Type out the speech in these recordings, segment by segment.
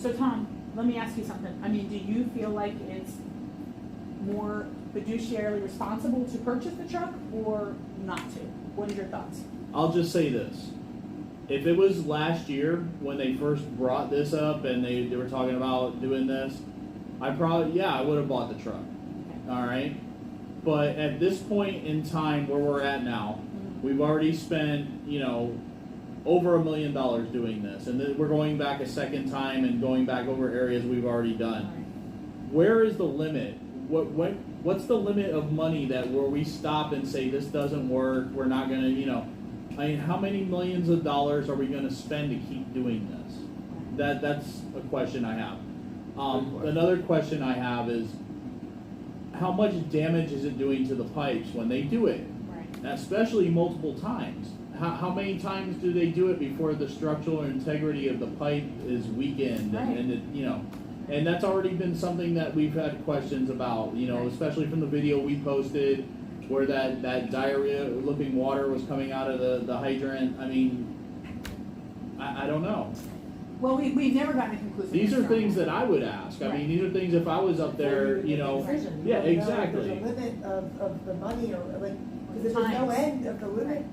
So Tom, let me ask you something. I mean, do you feel like it's more fiduciarily responsible to purchase the truck or not to? What are your thoughts? I'll just say this. If it was last year when they first brought this up and they were talking about doing this, I would have bought the truck. Okay. All right. But at this point in time where we're at now, we've already spent, over $1 million doing this. And then we're going back a second time and going back over areas we've already done. Where is the limit? What's the limit of money that where we stop and say this doesn't work, we're not going to, I mean, how many millions of dollars are we going to spend to keep doing this? That's a question I have. Another question I have is, how much damage is it doing to the pipes when they do it? Right. Especially multiple times. How many times do they do it before the structural integrity of the pipe is weakened? Right. And that's already been something that we've had questions about, especially from the video we posted where that diarrhea-looking water was coming out of the hydrant. I mean, I don't know. Well, we've never gotten a conclusive These are answer things on that I would ask. I mean, these are things if I was up there, yeah, exactly. There's a limit of the money, or like, because if there's no end of the limit.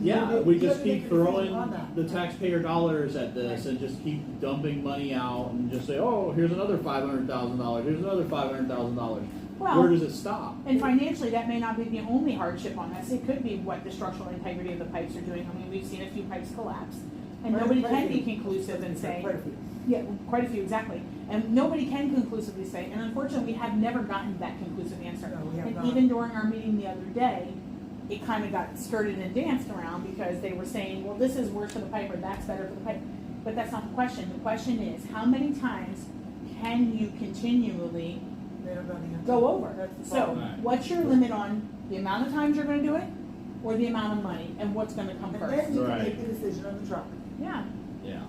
Yeah, we just keep throwing the taxpayer dollars at this and just keep dumping money out and just say, oh, here's another $500,000, here's another $500,000. Well, where does it stop? And financially, that may not be the only hardship on this. It could be what the structural integrity of the pipes are doing. I mean, we've seen a few pipes collapse, and nobody can be conclusive and say, yeah, quite a few, exactly. And nobody can conclusively say, and unfortunately, we have never gotten that conclusive answer. No, we have and not. even during our meeting the other day, it kind of got skirted and danced around because they were saying, well, this is worse for the pipe or that's better for the pipe. But that's not the question. The question is, how many times can you continually go over? So what's your limit on the amount of times you're going to do it or the amount of money and what's going to come And first? then you can make the decision on the truck. Yeah. Yeah.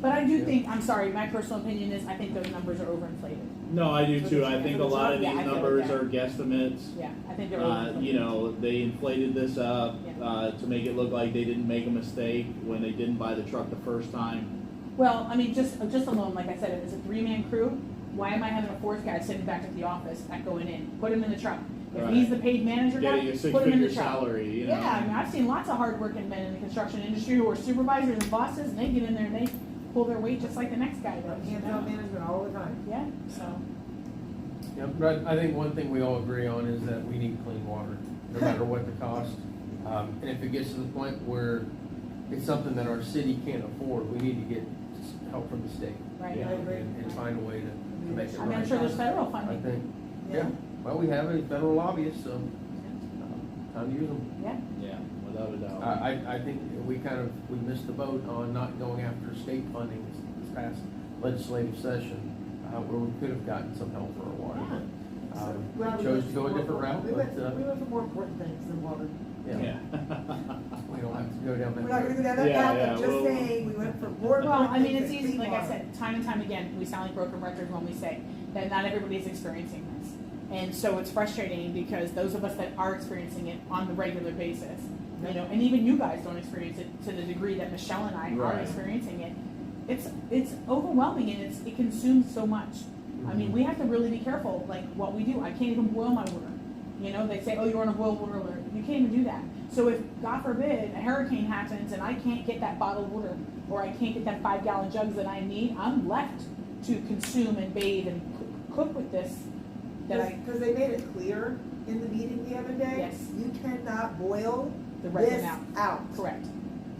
But I do think, I'm sorry, my personal opinion is I think those numbers are overinflated. No, I do too. I think a lot of these Yeah, I feel numbers like are guesstimates. Yeah, I think they're overinflated. They inflated this up to make it look like they didn't make a mistake when they didn't buy the truck the first time. Well, I mean, just alone, like I said, it's a 3-man crew. Why am I having a fourth guy sitting back at the office not going in? Put him in the truck. If Right. he's the paid manager guy, Getting a put him in the 6-figure truck. salary. Yeah, I mean, I've seen lots of hardworking men in the construction industry who are supervisors and bosses, and they get in there and they pull their weight just like the next guy does. Hands-on management all the time. Yeah, so. Yeah, but I think one thing we all agree on is that we need clean water, no matter what the cost. And if it gets to the point where it's something that our city can't afford, we need to get help from the state. Right. Yeah. And find a way to make it I mean, right. I'm sure there's federal I funding. think, Yeah. yeah, well, we have a federal lobbyist, so time to use them. Yeah. Yeah, without a doubt. I think we missed the boat on not going after state funding this past legislative session, where we could have gotten some help for our water. But, we chose to go a different route, We but, went for more important things than water. yeah, we don't have to go down that. We're not gonna go down that Yeah, path, yeah, I'm just well- saying, we went for more Well, important I mean, things it's than easy, clean like I water. said, time and time again, we sound like broken records when we say that not everybody's experiencing this. And so it's frustrating because those of us that are experiencing it on the regular basis, and even you guys don't experience it to the degree that Michelle and I are Right. experiencing it. It's overwhelming and it consumes so much. I mean, we have to really be careful, like what we do. I can't even boil my water. They say, oh, you're on a boil water alert. You can't even do that. So if, God forbid, a hurricane happens and I can't get that bottled water or I can't get that 5-gallon jugs that I need, I'm left to consume and bathe and cook with this. Because they made it clear in the meeting the other day. Yes. You cannot boil The resin this out. Correct.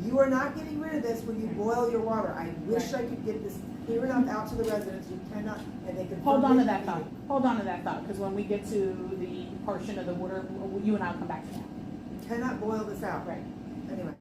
You are not getting rid of this when you boil your water. I wish I could get this clear enough out to the residents. You cannot, and they can. Hold on to that thought. Hold on to that thought, because when we get to the portion of the water, you and I will come back to that. You cannot boil this out. Right. Anyway.